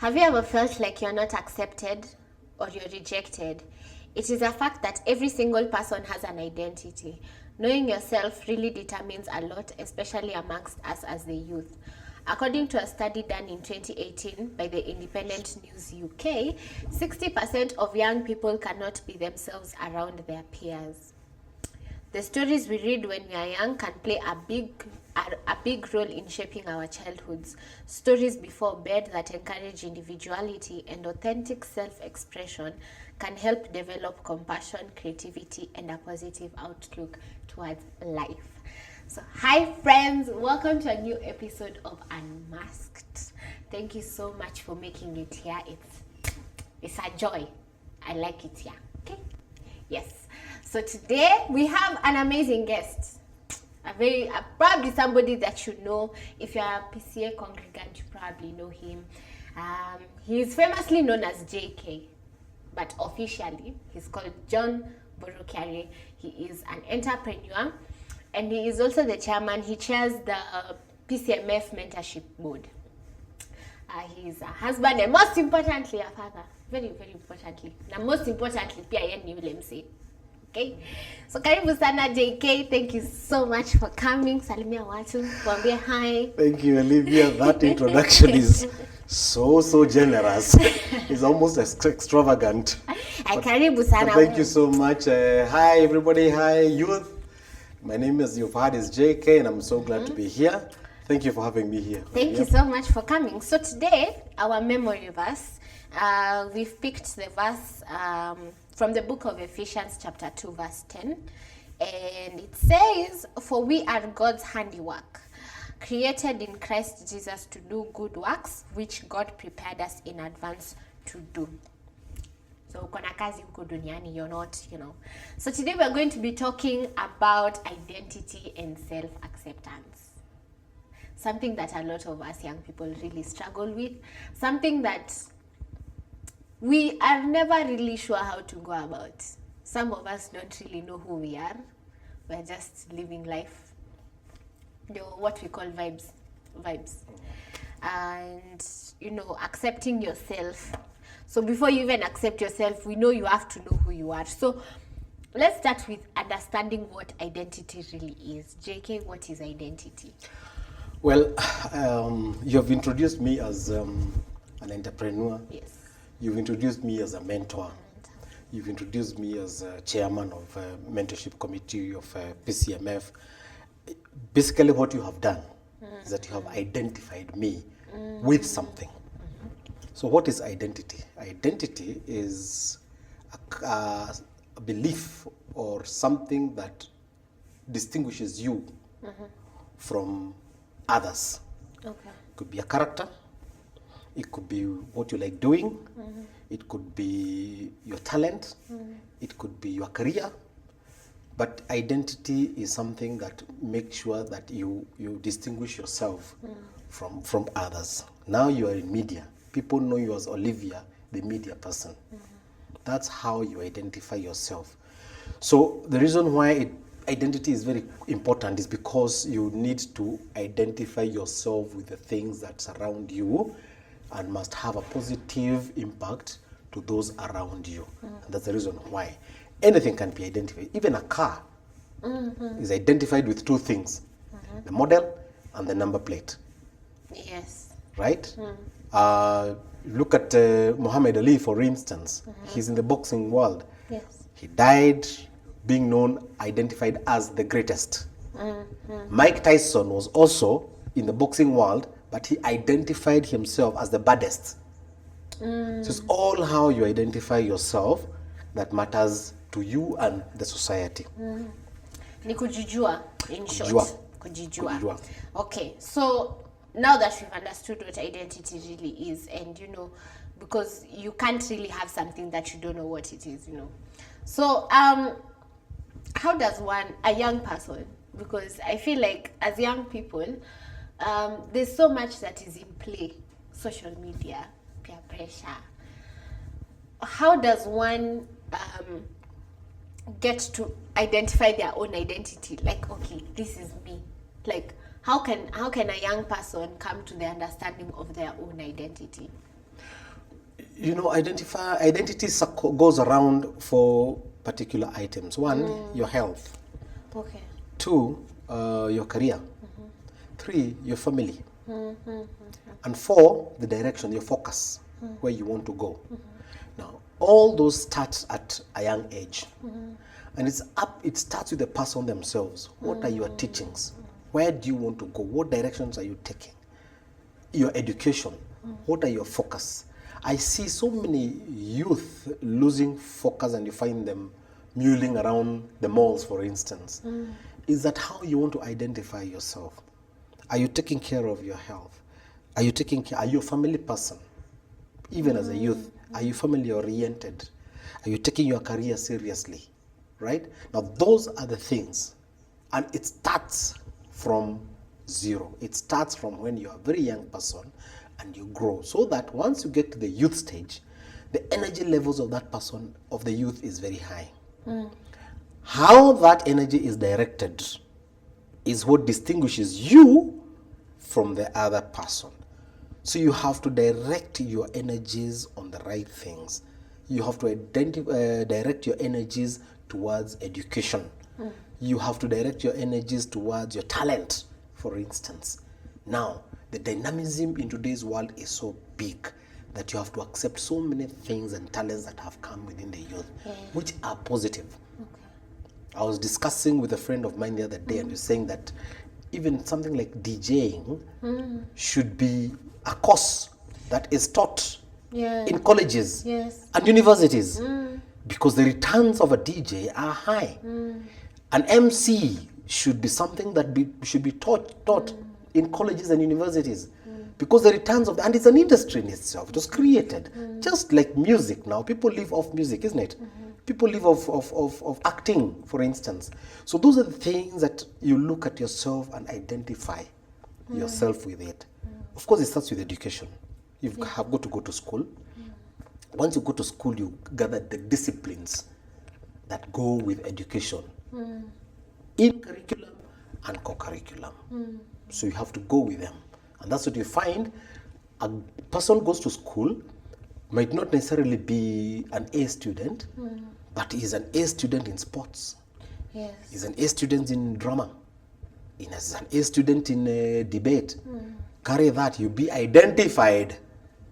Have you ever felt like you're not accepted or you're rejected? It is a fact that every single person has an identity. Knowing yourself really determines a lot, especially amongst us as the youth. According to a study done in 2018 by the Independent News UK, 60% of young people cannot be themselves around their peers. The stories we read when we are young can play a big role in shaping our childhoods. Stories before bed that encourage individuality and authentic self-expression can help develop compassion, creativity, and a positive outlook towards life. So, hi friends, welcome to a new episode of Unmasked. Thank you so much for making it here. It's a joy. I like it here. Okay? Yes. So today we have an amazing guest. Probably somebody that you know. If you're a PCA congregant, you probably know him. He is famously known as JK, but officially he's called John Kiarie. He is an entrepreneur, and he is also the chairman. He chairs the PCMF Mentorship Board. He is a husband and most importantly a father. Very, very importantly. And most importantly, pia yeye ni yule msee. Okay? So karibu sana JK. Thank you so much for coming. Salimia watu. Waambie hi. Thank you, Olivia. That introduction is so generous. It's almost extravagant. Karibu sana. Thank you so much. Hi everybody. Hi youth. My name is JK and I'm so glad to be here. Thank you for having me here. Thank you so much for coming. So today, our memory verse, we've picked the verse from the book of Ephesians chapter 2 verse 10. And it says, "For we are God's handiwork, created in Christ Jesus to do good works, which God prepared us in advance to do." So kuna kazi huko duniani, you're not, So today we're going to be talking about identity and self-acceptance. Something that a lot of us young people really struggle with. Something that we are never really sure how to go about. Some of us don't really know who we are. We're just living life. What we call vibes. And, accepting yourself. So before you even accept yourself, we know you have to know who you are. So let's start with understanding what identity really is. JK, what is identity? Well, you have introduced me as an entrepreneur. Yes. You've introduced me as a mentor. You've introduced me as a chairman of a mentorship committee of PCMF. Basically, what you have done is that you have identified me with something. So what is identity? Identity is a belief or something that distinguishes you from others. Okay. It could be a character. It could be what you like doing. It could be your talent. It could be your career. But identity is something that makes sure that you distinguish yourself from others. Now you are in media. People know you as Olivia, the media person. That's how you identify yourself. So the reason why identity is very important is because you need to identify yourself with the things that surround you and must have a positive impact to those around you. And that's the reason why anything can be identified. Even a car is identified with two things, the model and the number plate. Yes. Right? Look at Muhammad Ali, for instance. He's in the boxing world. Yes. He died being identified as the greatest. Mike Tyson was also in the boxing world, but he identified himself as the baddest. So it's all how you identify yourself that matters to you and the society. Ni kujijua, in short. Kujijua. Okay, so now that we've understood what identity really is, and because you can't really have something that you don't know what it is, So how does a young person, because I feel like as young people, there's so much that is in play, social media, peer pressure. How does one get to identify their own identity? Like, okay, this is me. Like, how can a young person come to the understanding of their own identity? You know, identity goes around for particular items. One, your health. Okay. Two, your career. Three, your family. And four, the direction, your focus, where you want to go. Now, all those start at a young age. And it starts with the person themselves. What are your teachings? Where do you want to go? What directions are you taking? Your education. What are your focus? I see so many youth losing focus, and you find them mulling around the malls, for instance. Is that how you want to identify yourself? Are you taking care of your health? Are you a family person? Even as a youth, are you family oriented? Are you taking your career seriously? Right? Now, those are the things. And it starts from zero. It starts from when you're a very young person and you grow. So that once you get to the youth stage, the energy levels of that person, of the youth, is very high. How that energy is directed is what distinguishes you from the other person. So you have to direct your energies on the right things. You have to direct your energies towards education. You have to direct your energies towards your talent, for instance. Now, the dynamism in today's world is so big that you have to accept so many things and talents that have come within the youth, which are positive. I was discussing with a friend of mine the other day, and we were saying that even something like DJing should be a course that is taught in colleges and universities, because the returns of a DJ are high. An MC should be something that should be taught in colleges and universities, because the returns and it's an industry in itself. It was created just like music. Now people live off music, isn't it? People live of acting, for instance. So those are the things that you look at yourself and identify yourself with it. Of course, it starts with education. You have got to go to school. Once you go to school, you gather the disciplines that go with education, in curriculum and co-curriculum. So you have to go with them. And that's what you find. A person goes to school, might not necessarily be an A student, but he's an A student in sports. He's an A student in drama. He's an A student in debate. Carry that, you be identified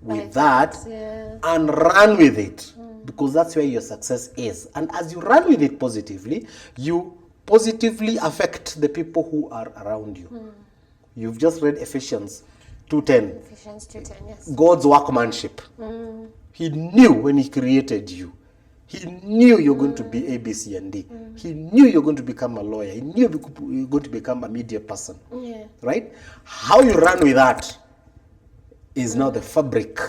with that and run with it, because that's where your success is. And as you run with it positively, you positively affect the people who are around you. You've just read Ephesians 2:10. Ephesians 2:10, yes. God's workmanship. He knew when he created you. He knew you're going to be A, B, C, and D. He knew you're going to become a lawyer. He knew you're going to become a media person. Right? How you run with that is now the fabric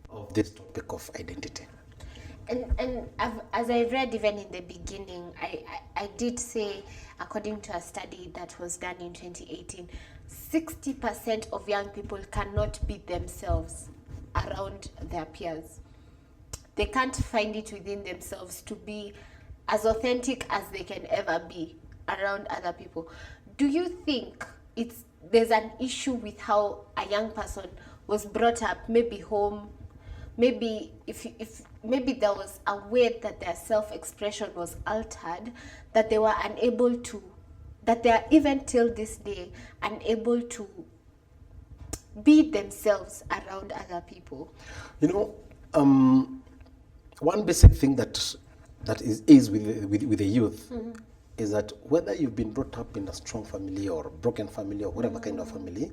of this topic of identity. And as I read even in the beginning, I did say, according to a study that was done in 2018, 60% of young people cannot be themselves around their peers. They can't find it within themselves to be as authentic as they can ever be around other people. Do you think there's an issue with how a young person was brought up, maybe home, maybe if maybe there was a way that their self-expression was altered, that they were unable to, that they are even till this day unable to be themselves around other people? You know, one basic thing that is with the youth is that whether you've been brought up in a strong family or a broken family or whatever kind of family,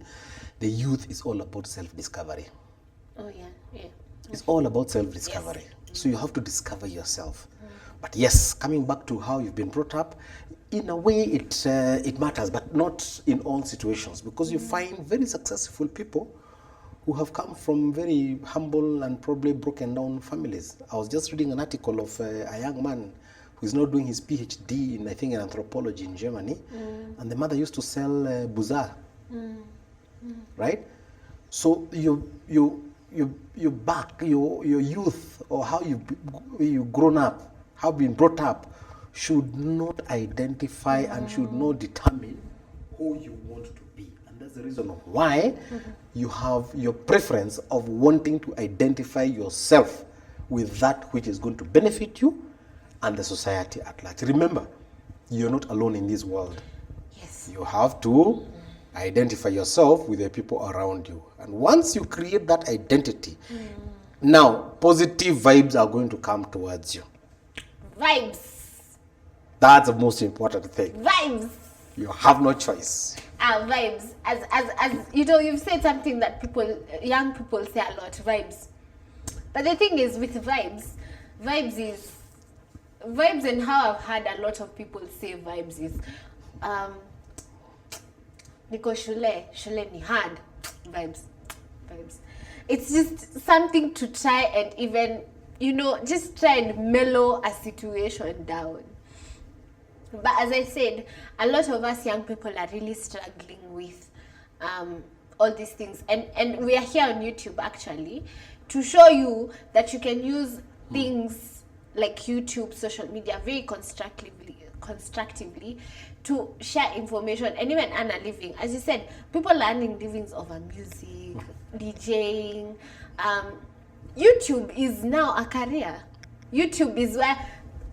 the youth is all about self-discovery. Oh yeah. It's all about self-discovery. Yes. So you have to discover yourself. But yes, coming back to how you've been brought up, in a way it matters, but not in all situations, because you find very successful people who have come from very humble and probably broken down families. I was just reading an article of a young man who is now doing his PhD in, I think, in anthropology in Germany, and the mother used to sell bazaar, right? So your youth, or how you've grown up, how you've been brought up, should not identify and should not determine who you want to be. And And that's the reason why you have your preference of wanting to identify yourself with that which is going to benefit you and the society at large. Remember, you're not alone in this world. Yes. You have to identify yourself with the people around you. And once you create that identity, now positive vibes are going to come towards you. Vibes. That's the most important thing. Vibes. You have no choice. Vibes. As you know, you've said something that young people say a lot, vibes. But the thing is with vibes and how I've had a lot of people say vibes is niko shule ni hard. Vibes. It's just something to try and even, just try and mellow a situation down. But as I said, a lot of us young people are really struggling with all these things. And we are here on YouTube actually to show you that you can use things like YouTube, social media very constructively to share information and even earn a living. As you said, people are earning livings over music, DJing. YouTube is now a career. YouTube is where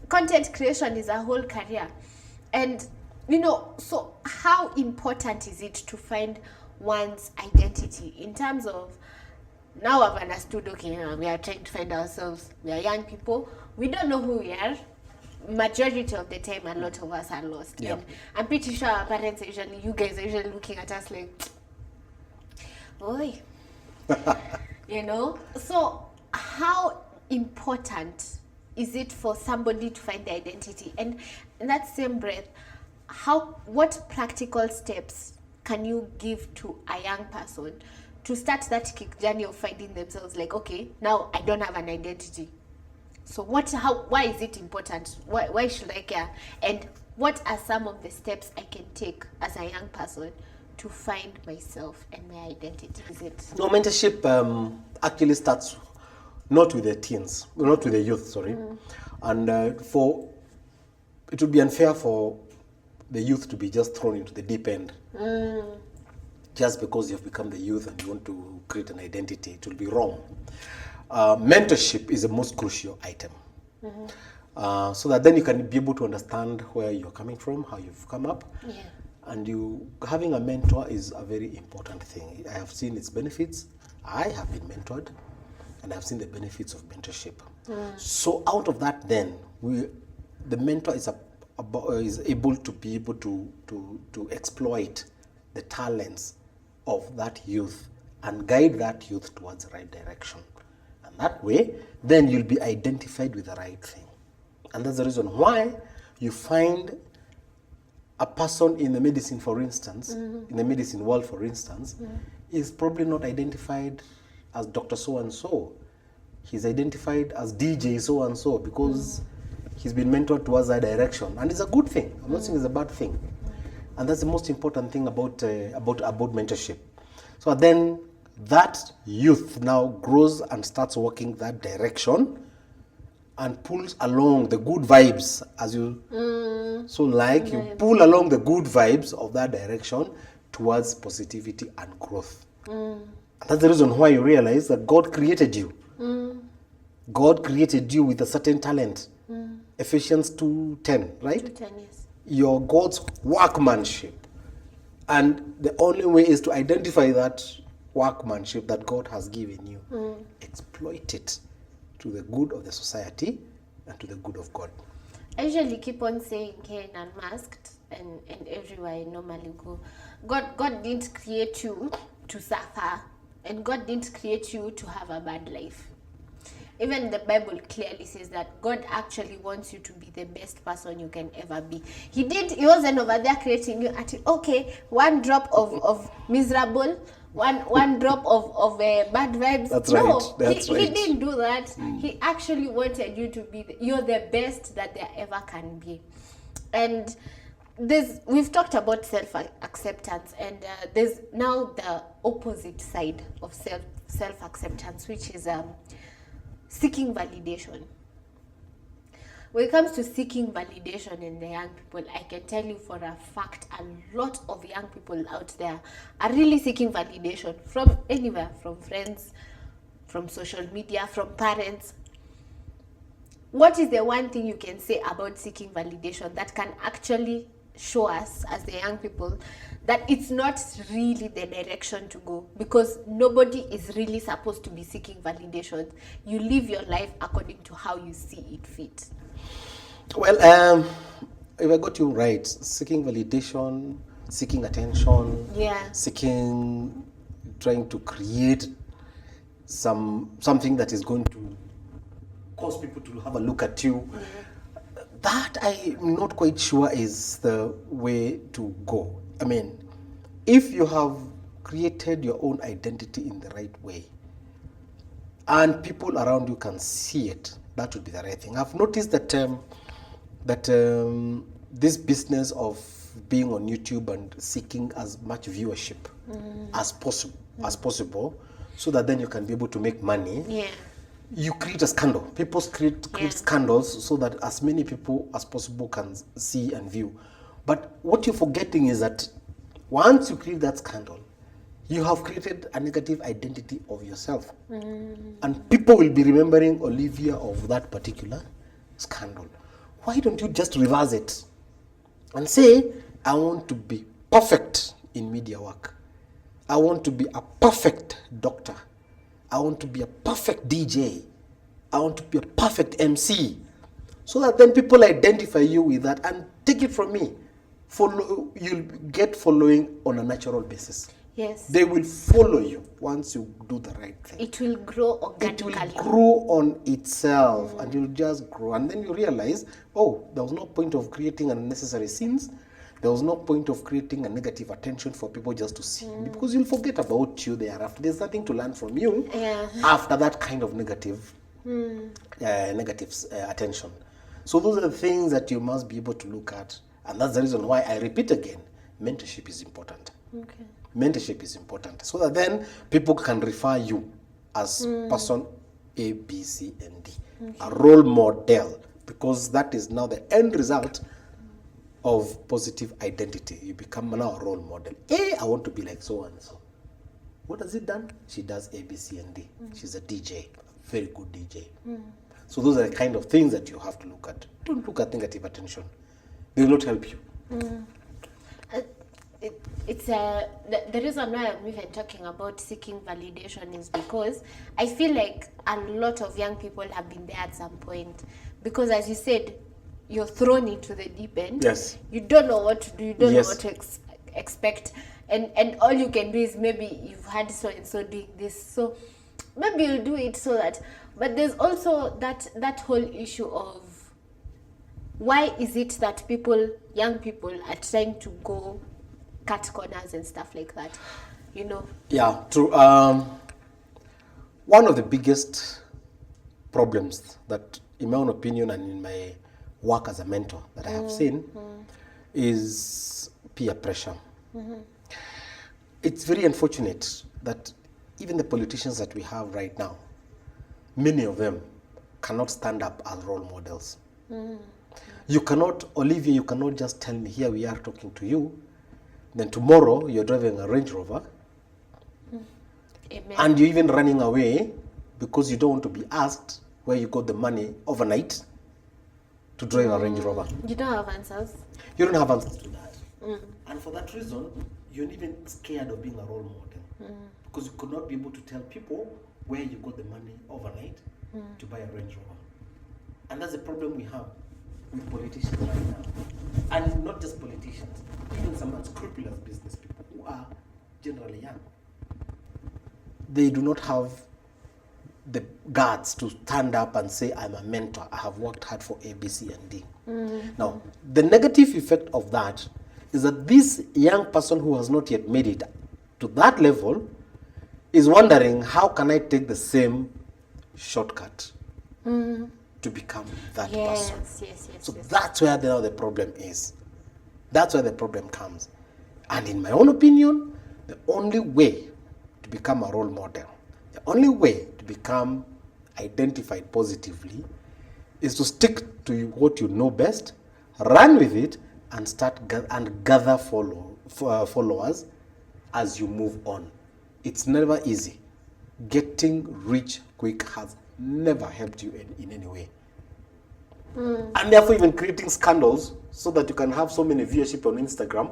content creation is a whole career. And, so how important is it to find one's identity in terms of, now I've understood, okay, we are trying to find ourselves. We are young people. We don't know who we are. Majority of the time, a lot of us are lost. Yeah. And I'm pretty sure our parents you guys are usually looking at us like, oi. So how important is it for somebody to find their identity? And in that same breath, what practical steps can you give to a young person to start that kick journey of finding themselves? Like, okay, now I don't have an identity. So why is it important? Why should I care? And what are some of the steps I can take as a young person to find myself and my identity? No, mentorship actually starts not with the teens, not with the youth, sorry. And it would be unfair for the youth to be just thrown into the deep end. Just because you've become the youth and you want to create an identity, it will be wrong. Mentorship is the most crucial item. So that then you can be able to understand where you're coming from, how you've come up. Yeah. And having a mentor is a very important thing. I have seen its benefits. I have been mentored, and I've seen the benefits of mentorship. So out of that, then the mentor is able to exploit the talents of that youth and guide that youth towards the right direction. And that way, then you'll be identified with the right thing. And that's the reason why you find a person in the medicine, for instance, in the medicine world, for instance, is probably not identified as Dr. So-and-so. He's identified as DJ so-and-so because he's been mentored towards that direction. And it's a good thing. I'm not saying it's a bad thing. And that's the most important thing about mentorship. So then that youth now grows and starts working that direction and pulls along the good vibes as you you pull along the good vibes of that direction towards positivity and growth. And that's the reason why you realize that God created you. God created you with a certain talent. Ephesians 2:10, right? 2:10, yes. You're God's workmanship. And the only way is to identify that workmanship that God has given you. Exploit it to the good of the society and to the good of God. I usually keep on saying here in Unmasked and everywhere I normally go, God didn't create you to suffer, and God didn't create you to have a bad life. Even the Bible clearly says that God actually wants you to be the best person you can ever be. He wasn't over there creating you at, okay, one drop of miserable, one drop of bad vibes. That's no, right. That's right. He didn't do that. He actually wanted you to be, you're the best that there ever can be. And we've talked about self-acceptance, and there's now the opposite side of self-acceptance, which is seeking validation. when it comes to seeking validation in the young people, I can tell you for a fact a lot of young people out there are really seeking validation from anywhere, from friends, from social media, from parents. What is the one thing you can say about seeking validation that can actually show us as the young people that it's not really the direction to go? Because nobody is really supposed to be seeking validation. You live your life according to how you see it fit. Well, if I got you right, seeking validation, seeking attention, trying to create something that is going to cause people to have a look at you. That I'm not quite sure is the way to go. I mean, if you have created your own identity in the right way and people around you can see it, that would be the right thing. I've noticed that this business of being on YouTube and seeking as much viewership as possible, so that then you can be able to make money. Yeah. You create a scandal. People create scandals so that as many people as possible can see and view. But what you're forgetting is that once you create that scandal, you have created a negative identity of yourself. And people will be remembering Olivia of that particular scandal. Why don't you just reverse it and say, I want to be perfect in media work. I want to be a perfect doctor. I want to be a perfect DJ. I want to be a perfect MC. So that then people identify you with that, and take it from me. You'll get following on a natural basis. Yes. They will follow you once you do the right thing. It will grow organically. It will grow on itself, and you'll just grow. And then you realize, oh, there was no point of creating unnecessary scenes. There was no point of creating a negative attention for people just to see me, because you'll forget about you thereafter. There's nothing to learn from you after that kind of negative attention. So those are the things that you must be able to look at. And that's the reason why I repeat again, mentorship is important. Okay. Mentorship is important, so that then people can refer you as person A, B, C, and D. A role model, because that is now the end result of positive identity. You become now a role model. I want to be like so and so. What has it done? She does A, B, C, and D. She's a DJ, a very good DJ. So those are the kind of things that you have to look at. Don't look at negative attention. They will not help you. It's the reason why I'm even talking about seeking validation is because I feel like a lot of young people have been there at some point. Because as you said, you're thrown into the deep end. Yes. You don't know what to do. You don't know what to expect. And all you can do is maybe you've had so and so doing this. So maybe you'll do it so that. But there's also that whole issue of why is it that young people are trying to go cut corners and stuff like that, you know? Yeah, true. One of the biggest problems that, in my own opinion and in my work as a mentor that I have seen is peer pressure. It's very unfortunate that even the politicians that we have right now, many of them cannot stand up as role models. You cannot, Olivia, you cannot just tell me, here we are talking to you, then tomorrow you're driving a Range Rover, and you're even running away because you don't want to be asked where you got the money overnight to drive a Range Rover. You don't have answers. You don't have answers to that. And for that reason, you're even scared of being a role model, because you could not be able to tell people where you got the money overnight to buy a Range Rover. And that's the problem we have with politicians right now. And not just politicians, even some unscrupulous business people who are generally young. They do not have the guts to stand up and say, I'm a mentor, I have worked hard for A, B, C, and D. Now, the negative effect of that is that this young person who has not yet made it to that level is wondering, how can I take the same shortcut to become that person? So that's where the problem is. That's where the problem comes. And in my own opinion, the only way to become a role model, the only way to become identified positively is to stick to what you know best, run with it, and gather followers as you move on. It's never easy. Getting rich quick has never helped you in any way. And therefore, even creating scandals so that you can have so many viewership on Instagram,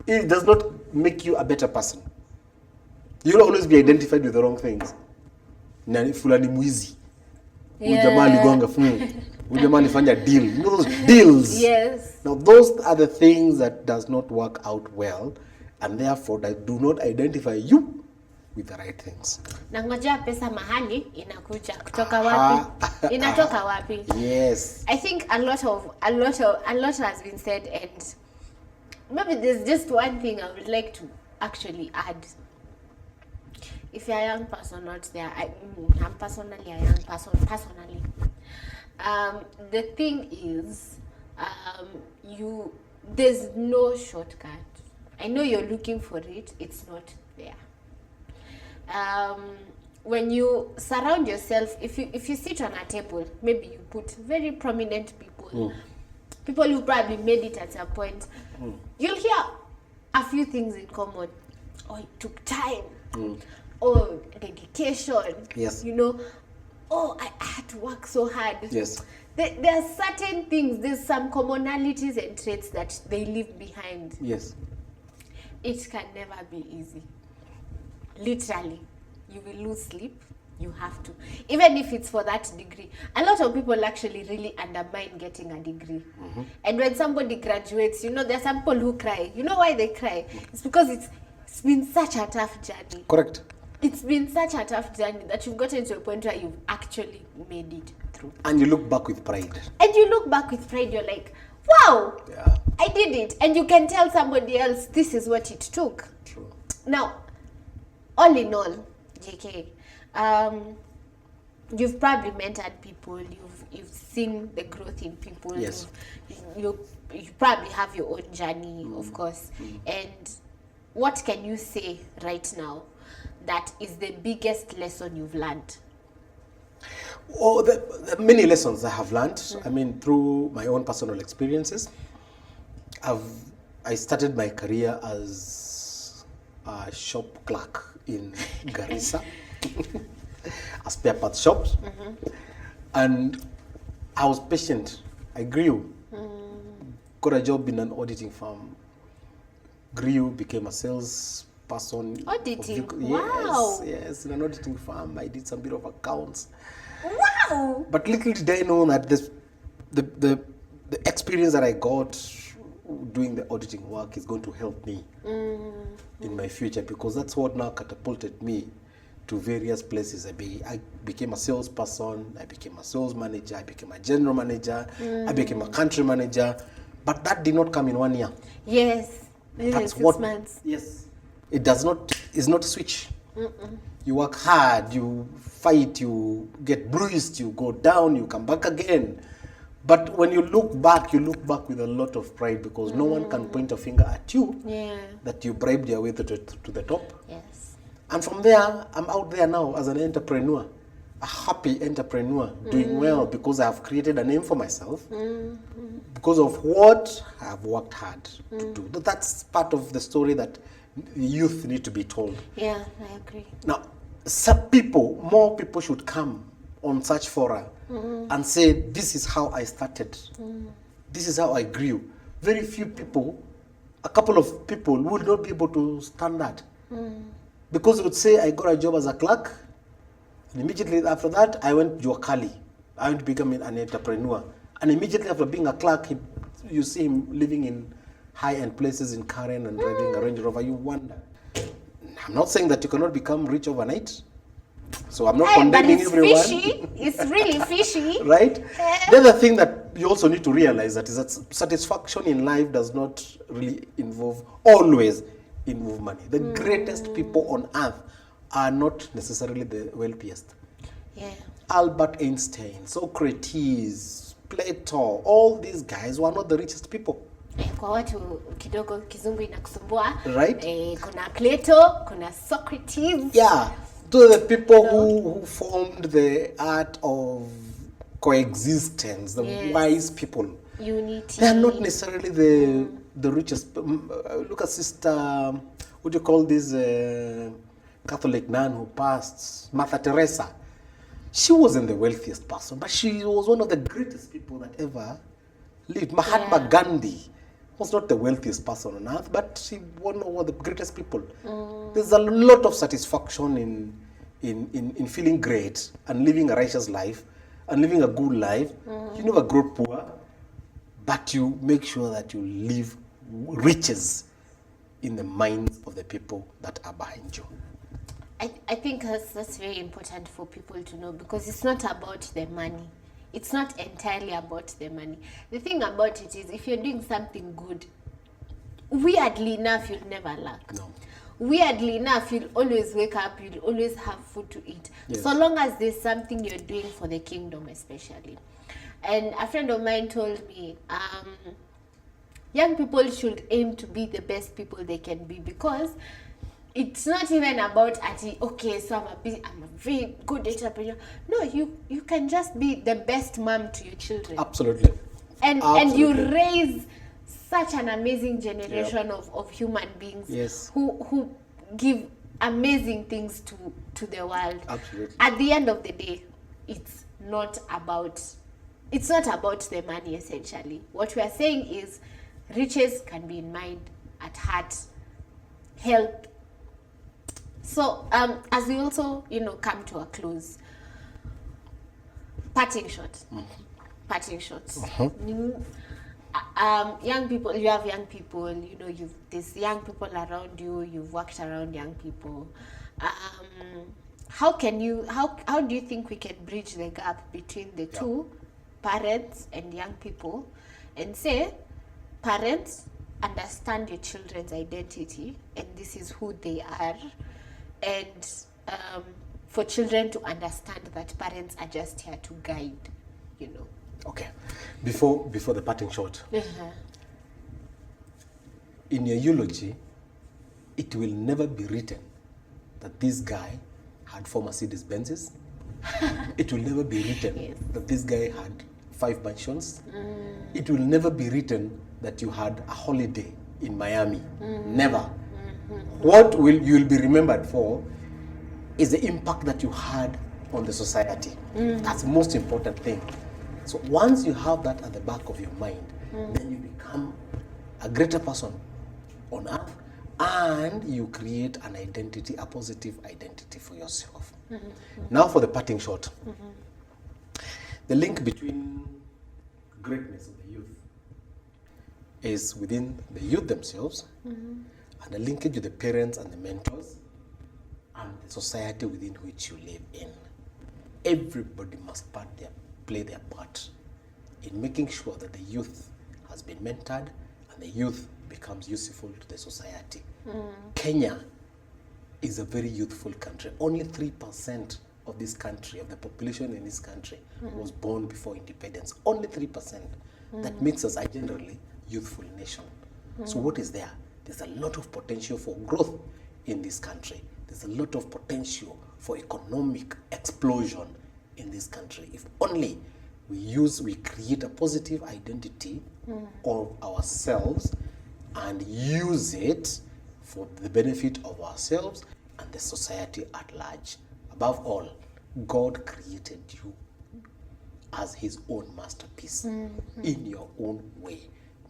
it does not make you a better person. You'll always be identified with the wrong things. Fulani mwizi. Ujamaa aligonga ujamaa alifanya deal. You know those deals? Yes. Now those are the things that does not work out well, and therefore that do not identify you with the right things. Nangoja pesa mahali inakuja kutoka wapi? Inatoka wapi? Yes. I think a lot has been said, and maybe there's just one thing I would like to actually add. If you're a young person out there, I'm personally a young person. Personally, the thing is, there's no shortcut. I know you're looking for it. It's not there. When you surround yourself, if you sit on a table, maybe you put very prominent people, people who probably made it at a point, you'll hear a few things in common. Oh, it took time. Oh, dedication. Yes. You know, oh, I had to work so hard. Yes. There are certain things, there's some commonalities and traits that they leave behind. Yes. It can never be easy. Literally, you will lose sleep. You have to. Even if it's for that degree. A lot of people actually really undermine getting a degree. And when somebody graduates, you know, there are some people who cry. You know why they cry? It's because it's been such a tough journey. Correct. It's been such a tough journey that you've gotten to a point where you've actually made it through. And you look back with pride. And you look back with pride, you're like, wow, Yeah. I did it. And you can tell somebody else, this is what it took. True. Now, all in all, JK, you've probably mentored people, you've seen the growth in people. Yes. You probably have your own journey, of course. And what can you say right now that is the biggest lesson you've learned? Oh, the many lessons I have learned. I mean, through my own personal experiences. I started my career as a shop clerk in Garissa, a spare parts shop, and I was patient. I grew, got a job in an auditing firm, grew, became a salesperson. Auditing? Yes, Wow. yes, in an auditing firm. I did some bit of accounts. Wow! But little did I know that the experience that I got doing the auditing work is going to help me in my future, because that's what now catapulted me to various places. I became a salesperson, I became a sales manager, I became a general manager, I became a country manager, but that did not come in 1 year. Yes. That's 6 what, months. yes. It's not a switch. You work hard, you fight, you get bruised, you go down, you come back again. But when you look back with a lot of pride, because no one can point a finger at you that you bribed your way to the top. Yes. And from there, I'm out there now as an entrepreneur, a happy entrepreneur, doing well because I have created a name for myself because of what I have worked hard to do. But that's part of the story that youth need to be told. Yeah, I agree. Now, more people should come on such fora and say, this is how I started. This is how I grew. Very few people, a couple of people would not be able to stand that. Because they would say, I got a job as a clerk, and immediately after that, I went to Nyokabi. I went to become an entrepreneur. And immediately after being a clerk, you see him living in high-end places in Karen and driving a Range Rover. You wonder. I'm not saying that you cannot become rich overnight. So I'm not condemning everyone. But it's fishy. It's really fishy. Right? The other thing that you also need to realize that is that satisfaction in life does not really always involve money. The greatest people on earth are not necessarily the wealthiest. Yeah. Albert Einstein, Socrates, Plato, all these guys were not the richest people. Kwa watu kidogo kizungu inakusumbua. Right? Kuna Plato, kuna Socrates. Yeah. To the people who formed the art of coexistence, the Yes. wise people. Unity. They are not necessarily the richest. Look at Sister, what do you call this Catholic nun who passed, Mother Teresa. She wasn't the wealthiest person, but she was one of the greatest people that ever lived. Mahatma Gandhi was not the wealthiest person on earth, but she was one of the greatest people. There's a lot of satisfaction in feeling great and living a righteous life and living a good life. You never grow poor, but you make sure that you leave riches in the minds of the people that are behind you. I think that's very important for people to know, because it's not about the money. It's not entirely about the money. The thing about it is, if you're doing something good, weirdly enough, you'll never lack. No. Weirdly enough, you'll always wake up, you'll always have food to eat. Yes. So long as there's something you're doing for the kingdom, especially. And a friend of mine told me, young people should aim to be the best people they can be, because it's not even about okay, so I'm a very good entrepreneur. No, you can just be the best mom to your children. Absolutely. And you raise such an amazing generation of human beings. Yes. who give amazing things to the world. Absolutely. At the end of the day, it's not about the money, essentially. What we are saying is riches can be in mind, at heart, health. So as we also come to a close, parting shots. Young people, you have young people, there's young people around you, you've worked around young people. How do you think we can bridge the gap between the two, parents and young people, and say, parents, understand your children's identity and this is who they are, and for children to understand that parents are just here to guide, Okay. Before the parting shot, in your eulogy, it will never be written that this guy had 4 Mercedes Benzes. It will never be written that this guy had 5 mansions. It will never be written that you had a holiday in Miami. Never. What you will be remembered for is the impact that you had on the society. That's the most important thing. So once you have that at the back of your mind, then you become a greater person on earth, and you create an identity, a positive identity for yourself. Now for the parting shot. The link between greatness of the youth is within the youth themselves, and the linkage with the parents and the mentors and the society within which you live in. Everybody must play their part in making sure that the youth has been mentored and the youth becomes useful to the society. Kenya is a very youthful country. Only 3% of this country, of the population in this country, was born before independence. Only 3%. That makes us a generally youthful nation. So what is there? There's a lot of potential for growth in this country. There's a lot of potential for economic explosion in this country. If only we create a positive identity of ourselves and use it for the benefit of ourselves and the society at large. Above all, God created you as his own masterpiece in your own way.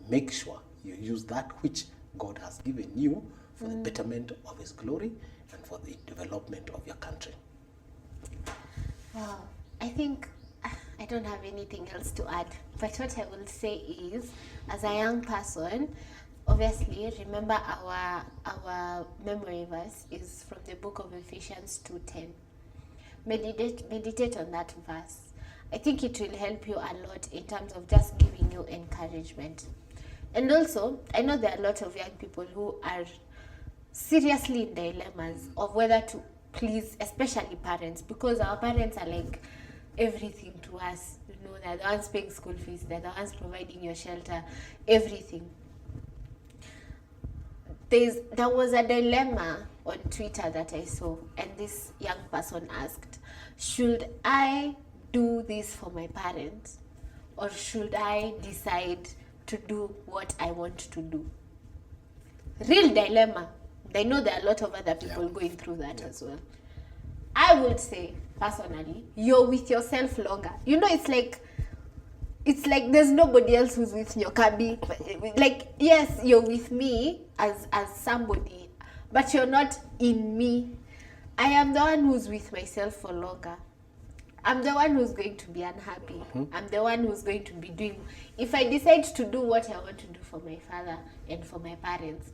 Make sure you use that which God has given you for the betterment of his glory and for the development of your country. Wow, I think I don't have anything else to add, but what I will say is, as a young person, obviously remember our memory verse is from the book of Ephesians 2:10. Meditate on that verse. I think it will help you a lot in terms of just giving you encouragement. And also, I know there are a lot of young people who are seriously in dilemmas of whether to please, especially parents, because our parents are like everything to us. They're the ones paying school fees, they're the ones providing your shelter, everything. There was a dilemma on Twitter that I saw, and this young person asked, should I do this for my parents, or should I decide to do what I want to do? Real dilemma. I know there are a lot of other people going through that as well. I would say, personally, you're with yourself longer. You know, it's like there's nobody else who's with Nyokabi. Like, yes, you're with me as somebody, but you're not in me. I am the one who's with myself for longer. I'm the one who's going to be unhappy. I'm the one who's going to be doing... If I decide to do what I want to do for my father and for my parents,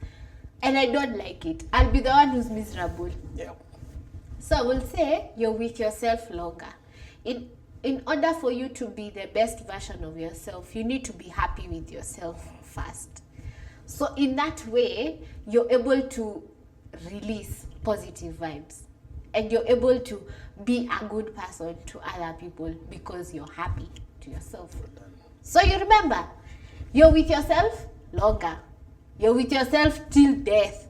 and I don't like it, I'll be the one who's miserable. Yeah. So I will say you're with yourself longer. In order for you to be the best version of yourself, you need to be happy with yourself first. So in that way, you're able to release positive vibes. And you're able to be a good person to other people because you're happy to yourself. So you remember, you're with yourself longer. You're with yourself till death.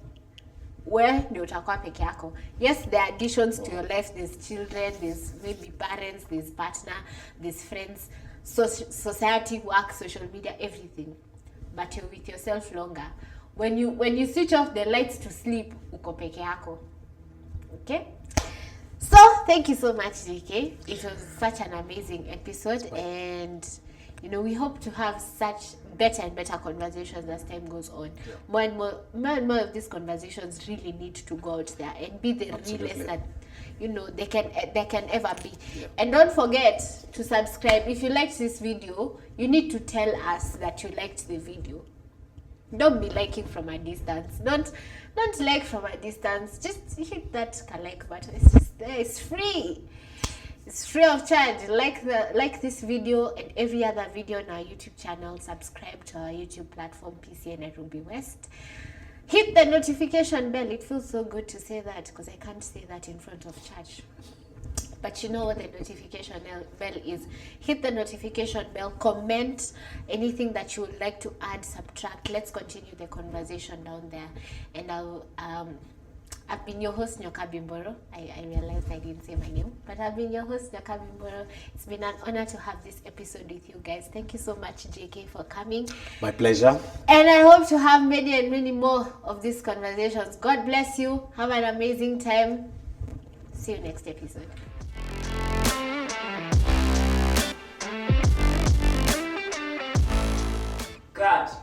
Where ndio utakuwa peke yako. Yes, there are additions to your life. There's children, there's maybe parents, there's partner, there's friends, society, work, social media, everything. But you're with yourself longer. When you switch off the lights to sleep, uko peke yako. Okay? So, thank you so much, JK. It was such an amazing episode, and we hope to have such better and better conversations as time goes on. Yeah. More and more of these conversations really need to go out there and be the realest that they can ever be. Yeah. And don't forget to subscribe. If you liked this video, you need to tell us that you liked the video. Don't be liking from a distance. Don't like from a distance. Just hit that like button. It's just there. It's free. It's free of charge. Like this video and every other video on our YouTube channel. Subscribe to our YouTube platform, PCA Nairobi West. Hit the notification bell. It feels so good to say that because I can't say that in front of church. But you know what the notification bell is. Hit the notification bell. Comment anything that you would like to add, subtract. Let's continue the conversation down there. And I've been your host, Nyokabi Mburu. I realized I didn't say my name, but I've been your host, Nyokabi Mburu. It's been an honor to have this episode with you guys. Thank you so much, JK, for coming. My pleasure. And I hope to have many and many more of these conversations. God bless you. Have an amazing time. See you next episode. Cut.